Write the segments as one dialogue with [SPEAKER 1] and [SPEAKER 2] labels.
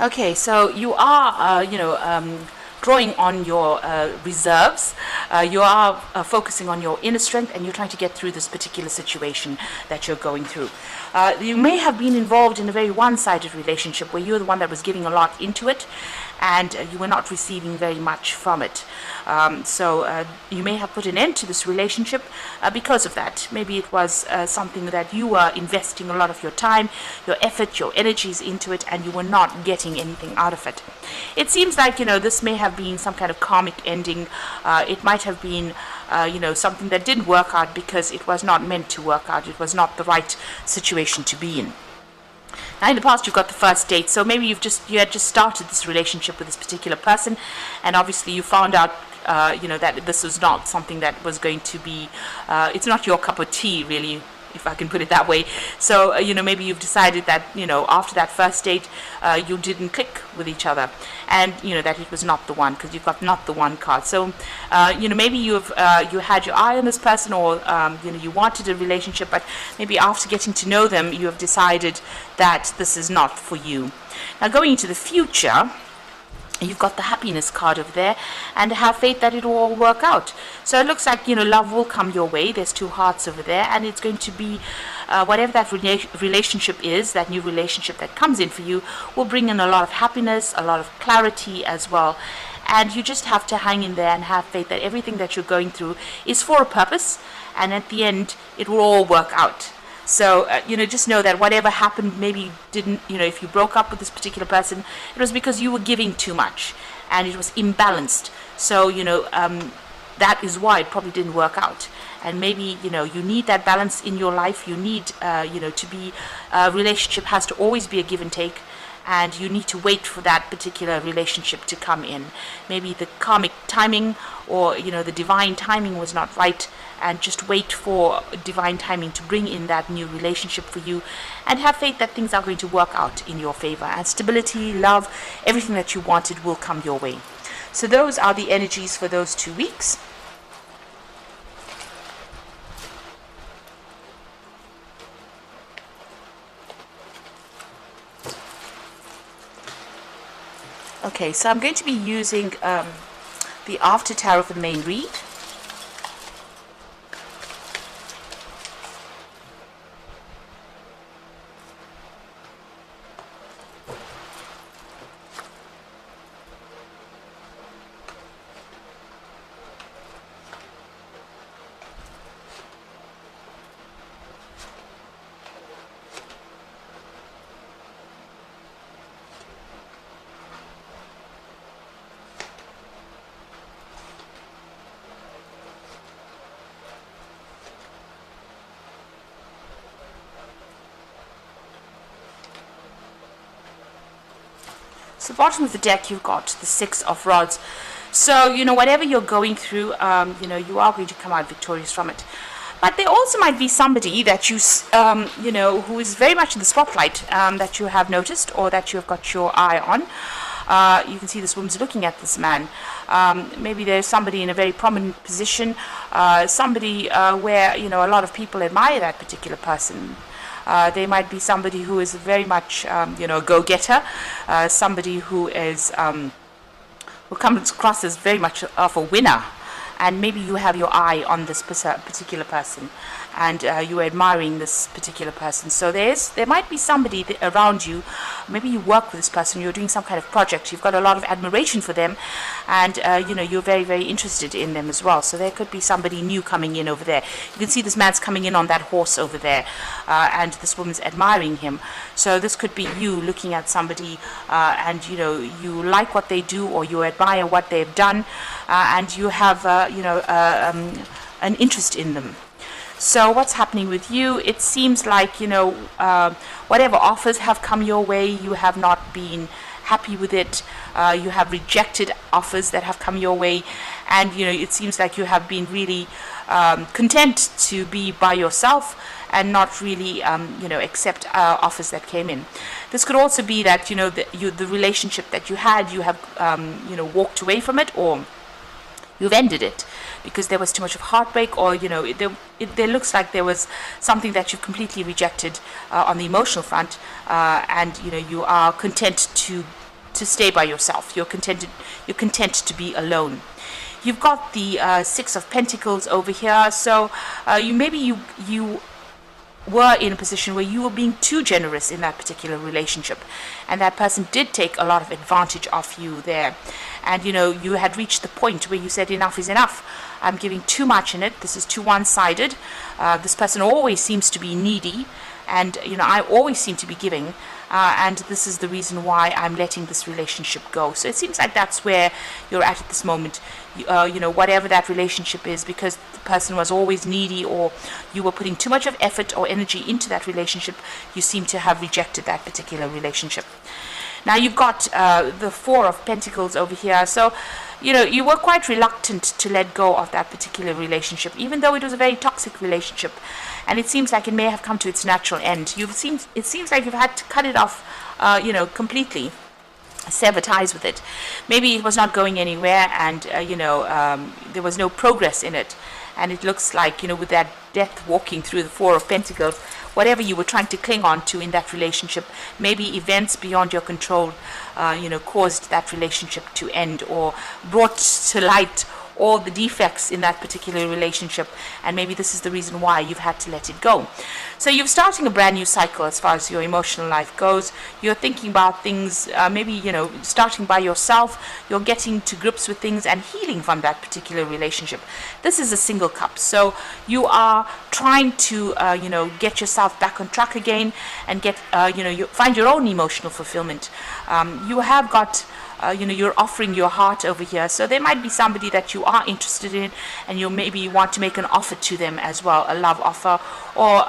[SPEAKER 1] Okay, so you are, drawing on your reserves. You are focusing on your inner strength, and you're trying to get through this particular situation that you're going through. You may have been involved in a very one-sided relationship where you're the one that was giving a lot into it, and you were not receiving very much from it. So you may have put an end to this relationship because of that. Maybe it was something that you were investing a lot of your time, your effort, your energies into it, and you were not getting anything out of it. It seems like, this may have been some kind of karmic ending. It might have been something that didn't work out because it was not meant to work out. It was not the right situation to be in. Now, in the past, you've got the first date, so maybe you had just started this relationship with this particular person, and obviously you found out, that this was not something that was going to be. It's not your cup of tea, really, if I can put it that way. So, maybe you've decided that, after that first date, you didn't click with each other, and, that it was not the one, because you've got not the one card. So, maybe you had your eye on this person, or, you wanted a relationship, but maybe after getting to know them, you have decided that this is not for you. Now, going into the future, you've got the happiness card over there, and have faith that it will all work out. So it looks like, love will come your way. There's two hearts over there, and it's going to be whatever that relationship is, that new relationship that comes in for you, will bring in a lot of happiness, a lot of clarity as well. And you just have to hang in there and have faith that everything that you're going through is for a purpose, and at the end it will all work out. So, just know that whatever happened, maybe you didn't, if you broke up with this particular person, it was because you were giving too much and it was imbalanced. So, that is why it probably didn't work out. And maybe, you need that balance in your life. You need, to be, a relationship has to always be a give and take. And you need to wait for that particular relationship to come in. Maybe the karmic timing, or the divine timing was not right, and just wait for divine timing to bring in that new relationship for you, and have faith that things are going to work out in your favor, and stability, love, everything that you wanted will come your way. So those are the energies for those 2 weeks. Okay, so I'm going to be using the After Tarot for the main read. So bottom of the deck, you've got the Six of Rods. So, whatever you're going through, you are going to come out victorious from it. But there also might be somebody that who is very much in the spotlight, that you have noticed, or that you have got your eye on. You can see this woman's looking at this man. Maybe there's somebody in a very prominent position, somebody where, a lot of people admire that particular person. They might be somebody who is very much, a go-getter, somebody who is, who comes across as very much of a winner. And maybe you have your eye on this particular person, and you are admiring this particular person. So there might be somebody around you. Maybe you work with this person, you're doing some kind of project, you've got a lot of admiration for them, and you're very, very interested in them as well. So there could be somebody new coming in over there. You can see this man's coming in on that horse over there, and this woman's admiring him. So this could be you looking at somebody, and you like what they do, or you admire what they've done, and you have an interest in them. So what's happening with you? It seems like, whatever offers have come your way, you have not been happy with it. You have rejected offers that have come your way, and it seems like you have been really content to be by yourself and not really accept offers that came in. This could also be that the relationship that you had, you have walked away from it, or you've ended it because there was too much of heartbreak, or there looks like there was something that you've completely rejected on the emotional front, and you are content to to stay by yourself. You're content to be alone. You've got the Six of Pentacles over here. So you were in a position where you were being too generous in that particular relationship, and that person did take a lot of advantage of you there. And you had reached the point where you said enough is enough. I'm giving too much in it. This is too one-sided. This person always seems to be needy, and I always seem to be giving, and this is the reason why I'm letting this relationship go. So it seems like that's where you're at this moment. Whatever that relationship is, because the person was always needy, or you were putting too much of effort or energy into that relationship, you seem to have rejected that particular relationship. Now you've got the Four of Pentacles over here. So you were quite reluctant to let go of that particular relationship, even though it was a very toxic relationship, and it seems like it may have come to its natural end. It seems like you've had to cut it off completely, sever ties with it. Maybe it was not going anywhere, and there was no progress in it, and it looks like with that death walking through the Four of Pentacles, whatever you were trying to cling on to in that relationship, maybe events beyond your control caused that relationship to end, or brought to light all the defects in that particular relationship, and maybe this is the reason why you've had to let it go. So you're starting a brand new cycle as far as your emotional life goes. You're thinking about things, maybe starting by yourself. You're getting to grips with things and healing from that particular relationship. This is a single cup, so you are trying to get yourself back on track again, and get you find your own emotional fulfillment. You have got you're offering your heart over here. So there might be somebody that you are interested in, and you maybe want to make an offer to them as well, a love offer, or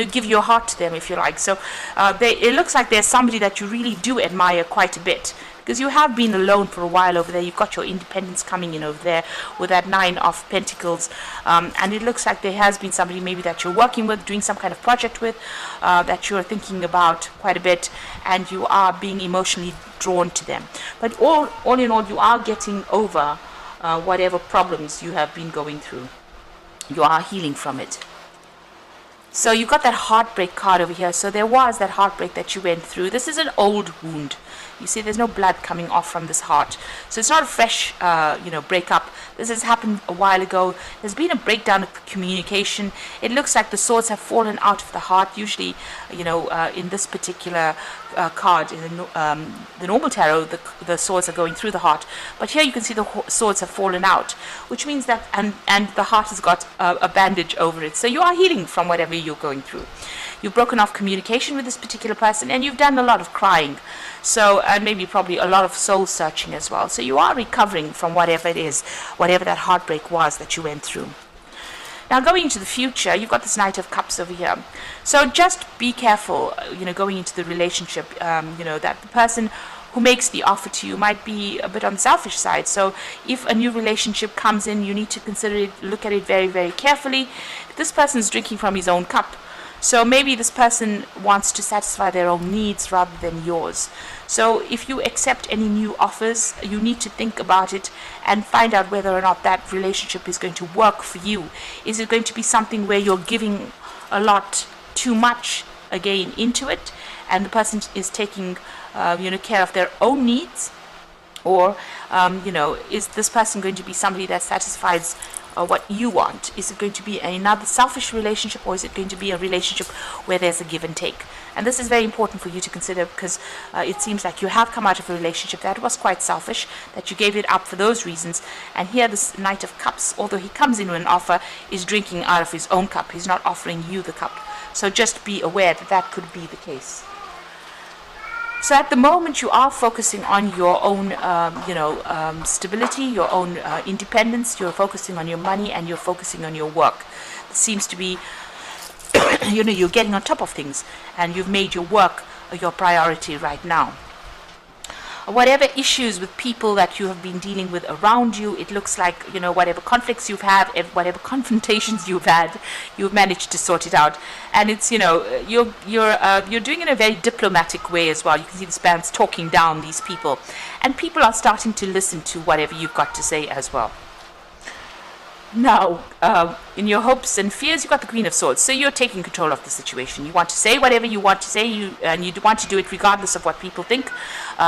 [SPEAKER 1] give your heart to them if you like. So it looks like there's somebody that you really do admire quite a bit, because you have been alone for a while over there. You've got your independence coming in over there with that Nine of Pentacles, and it looks like there has been somebody maybe that you're working with, doing some kind of project with, that you're thinking about quite a bit, and you are being emotionally drawn to them. But all in all, you are getting over whatever problems you have been going through. You are healing from it. So you've got that heartbreak card over here. So there was that heartbreak that you went through. This is an old wound. You see, there's no blood coming off from this heart. So it's not a fresh, breakup. This has happened a while ago. There's been a breakdown of communication. It looks like the swords have fallen out of the heart. Usually, in this particular card, in the normal tarot, the swords are going through the heart. But here you can see the swords have fallen out, which means that, and the heart has got a bandage over it. So you are healing from whatever you're going through. You've broken off communication with this particular person, and you've done a lot of crying. So, and maybe probably a lot of soul searching as well. So you are recovering from whatever it is, whatever that heartbreak was that you went through. Now, going into the future, you've got this Knight of Cups over here. So just be careful, going into the relationship, that the person who makes the offer to you might be a bit on the selfish side. So if a new relationship comes in, you need to consider it, look at it very, very carefully. This person is drinking from his own cup. So maybe this person wants to satisfy their own needs rather than yours. So if you accept any new offers, you need to think about it and find out whether or not that relationship is going to work for you. Is it going to be something where you're giving a lot too much again into it, and the person is taking care of their own needs? Or is this person going to be somebody that satisfies what you want? Is it going to be another selfish relationship, or is it going to be a relationship where there's a give and take? And this is very important for you to consider, because it seems like you have come out of a relationship that was quite selfish, that you gave it up for those reasons. And here this Knight of Cups, although he comes in with an offer, is drinking out of his own cup. He's not offering you the cup. So just be aware that that could be the case. So at the moment, you are focusing on your own, stability, your own independence. You're focusing on your money, and you're focusing on your work. It seems to be, you're getting on top of things, and you've made your work your priority right now. Whatever issues with people that you have been dealing with around you, it looks like, whatever conflicts you've had, whatever confrontations you've had, you've managed to sort it out. And it's, you're doing it in a very diplomatic way as well. You can see this man's talking down these people, and people are starting to listen to whatever you've got to say as well. Now, in your hopes and fears, you've got the Queen of Swords. So you're taking control of the situation. You want to say whatever you want to say, and you want to do it regardless of what people think,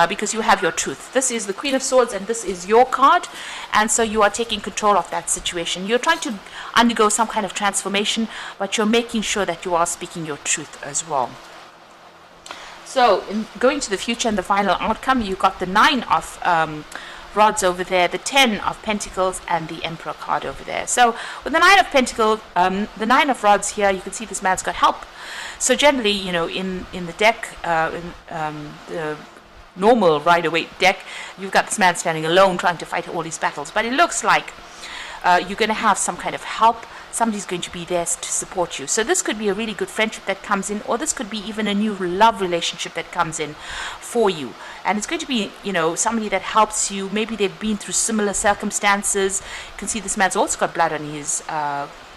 [SPEAKER 1] because you have your truth. This is the Queen of Swords, and this is your card, and so you are taking control of that situation. You're trying to undergo some kind of transformation, but you're making sure that you are speaking your truth as well. So, in going to the future and the final outcome, you got the 9 of rods over there, the 10 of pentacles, and the Emperor card over there. So with the 9 of pentacles, the 9 of rods here, you can see this man's got help. So generally, in the deck, the normal Rider-Waite deck, you've got this man standing alone trying to fight all these battles. But it looks like you're going to have some kind of help. Somebody's going to be there to support you. So this could be a really good friendship that comes in, or this could be even a new love relationship that comes in for you. And it's going to be, somebody that helps you. Maybe they've been through similar circumstances. You can see this man's also got blood on his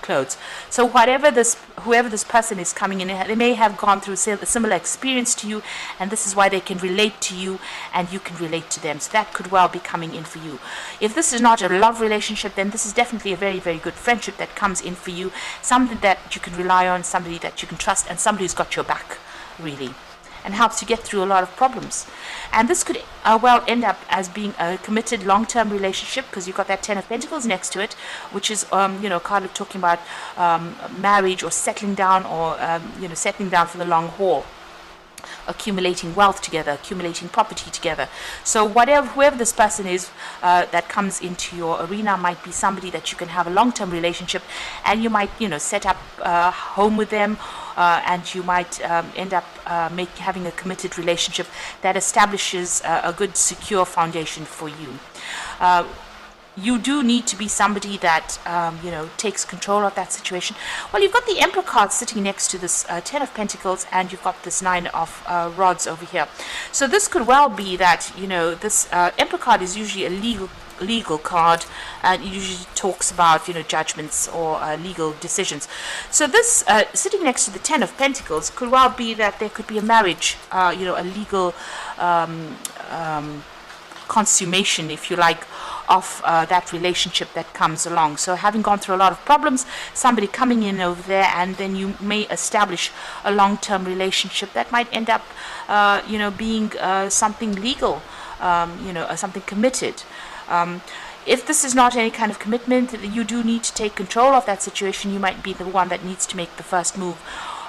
[SPEAKER 1] clothes. So whoever this person is coming in, they may have gone through a similar experience to you, and this is why they can relate to you, and you can relate to them. So that could well be coming in for you. If this is not a love relationship, then this is definitely a very, very good friendship that comes in for you. Something that you can rely on, somebody that you can trust, and somebody who's got your back, really, and helps you get through a lot of problems. And this could well end up as being a committed long-term relationship, because you've got that 10 of Pentacles next to it, which is kind of talking about marriage or settling down, or settling down for the long haul, accumulating wealth together, accumulating property together. So whoever this person is that comes into your arena might be somebody that you can have a long-term relationship, and you might set up a home with them, and you might end up having a committed relationship that establishes a good, secure foundation for you. You do need to be somebody that takes control of that situation. Well, you've got the Emperor card sitting next to this 10 of Pentacles, and you've got this 9 of rods over here. So this could well be that this Emperor card is usually a legal card, and it usually talks about judgments or legal decisions. So this sitting next to the 10 of Pentacles could well be that there could be a marriage, a legal consummation, if you like, of that relationship that comes along. So having gone through a lot of problems, somebody coming in over there, and then you may establish a long-term relationship that might end up being something legal, something committed. If this is not any kind of commitment, you do need to take control of that situation. You might be the one that needs to make the first move.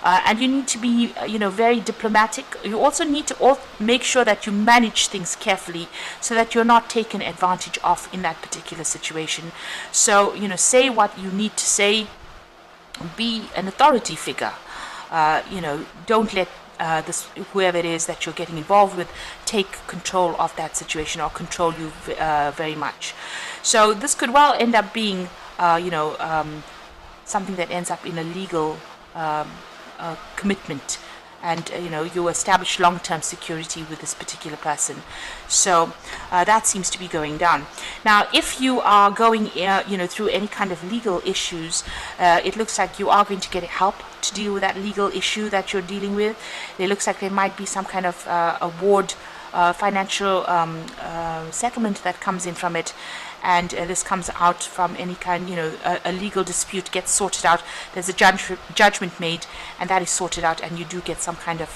[SPEAKER 1] And you need to be, very diplomatic. You also need to make sure that you manage things carefully, so that you're not taken advantage of in that particular situation. So, say what you need to say. Be an authority figure. Don't let whoever it is that you're getting involved with take control of that situation, or control you very much. So this could well end up being, something that ends up in a legal commitment, and you establish long-term security with this particular person. So that seems to be going down. Now, if you are going through any kind of legal issues, it looks like you are going to get help to deal with that legal issue that you're dealing with. It looks like there might be some kind of award, financial settlement that comes in from it. And this comes out from any kind, a legal dispute gets sorted out. There's a judgment made, and that is sorted out, and you do get some kind of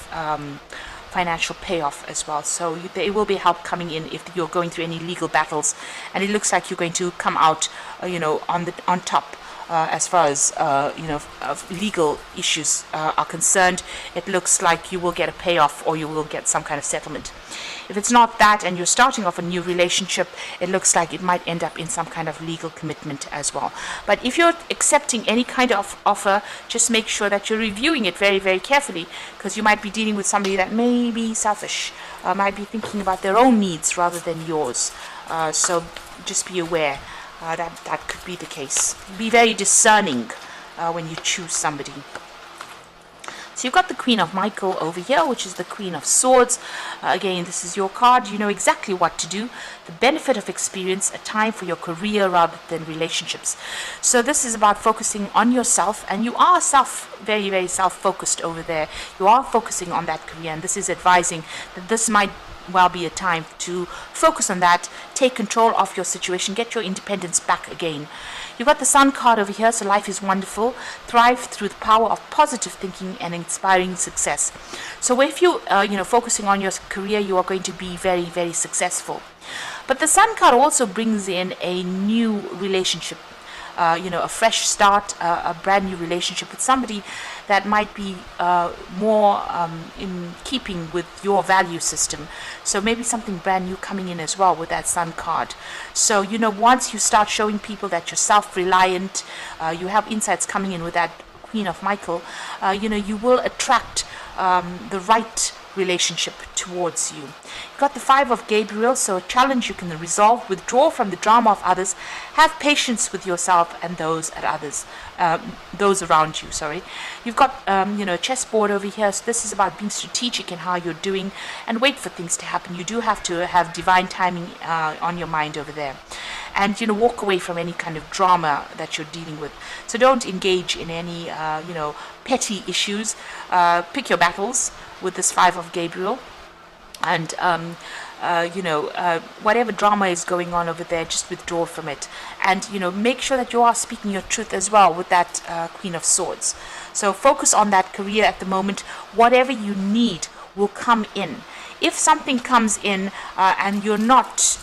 [SPEAKER 1] financial payoff as well. So there will be help coming in if you're going through any legal battles, and it looks like you're going to come out, on top. As far as legal issues are concerned, it looks like you will get a payoff, or you will get some kind of settlement. If it's not that, and you're starting off a new relationship, it looks like it might end up in some kind of legal commitment as well. But if you're accepting any kind of offer, just make sure that you're reviewing it very, very carefully, because you might be dealing with somebody that may be selfish, might be thinking about their own needs rather than yours. So just be aware. That could be the case. Be very discerning when you choose somebody. So you've got the Queen of Michael over here, which is the Queen of Swords. Again, this is your card. You know exactly what to do. The benefit of experience, a time for your career rather than relationships. So this is about focusing on yourself, and you are very, very self-focused over there. You are focusing on that career, and this is advising that this might well be a time to focus on that, take control of your situation, get your independence back again. You've got the Sun card over here, so life is wonderful. Thrive through the power of positive thinking and inspiring success. So if you, focusing on your career, you are going to be very, very successful. But the Sun card also brings in a new relationship, a fresh start, a brand new relationship with somebody that might be more in keeping with your value system. So maybe something brand new coming in as well with that Sun card. So, once you start showing people that you're self-reliant, you have insights coming in with that Queen of Michael, you will attract the right relationship towards you. You've got the Five of Gabriel, so a challenge you can resolve, withdraw from the drama of others, have patience with yourself and those around you. You've got a chessboard over here, so this is about being strategic in how you're doing and wait for things to happen. You do have to have divine timing on your mind over there, and walk away from any kind of drama that you're dealing with. So don't engage in any petty issues. Pick your battles with this Five of Gabriel, and whatever drama is going on over there, just withdraw from it, and make sure that you are speaking your truth as well with that Queen of Swords. So focus on that career at the moment. Whatever you need will come in. If something comes in and you're not,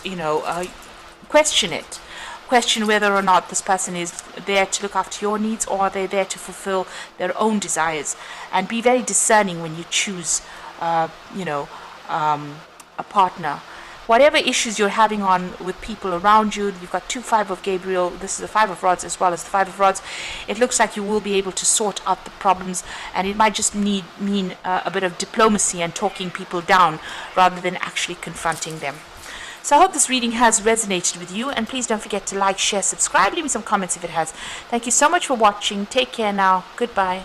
[SPEAKER 1] question it. Question whether or not this person is there to look after your needs, or are they there to fulfill their own desires. And be very discerning when you choose, a partner. Whatever issues you're having on with people around you, you've got two Five of Gabriel. This is the Five of Rods as well as the Five of Rods. It looks like you will be able to sort out the problems, and it might just mean a bit of diplomacy and talking people down rather than actually confronting them. So I hope this reading has resonated with you, and please don't forget to like, share, subscribe, leave me some comments if it has. Thank you so much for watching. Take care now. Goodbye.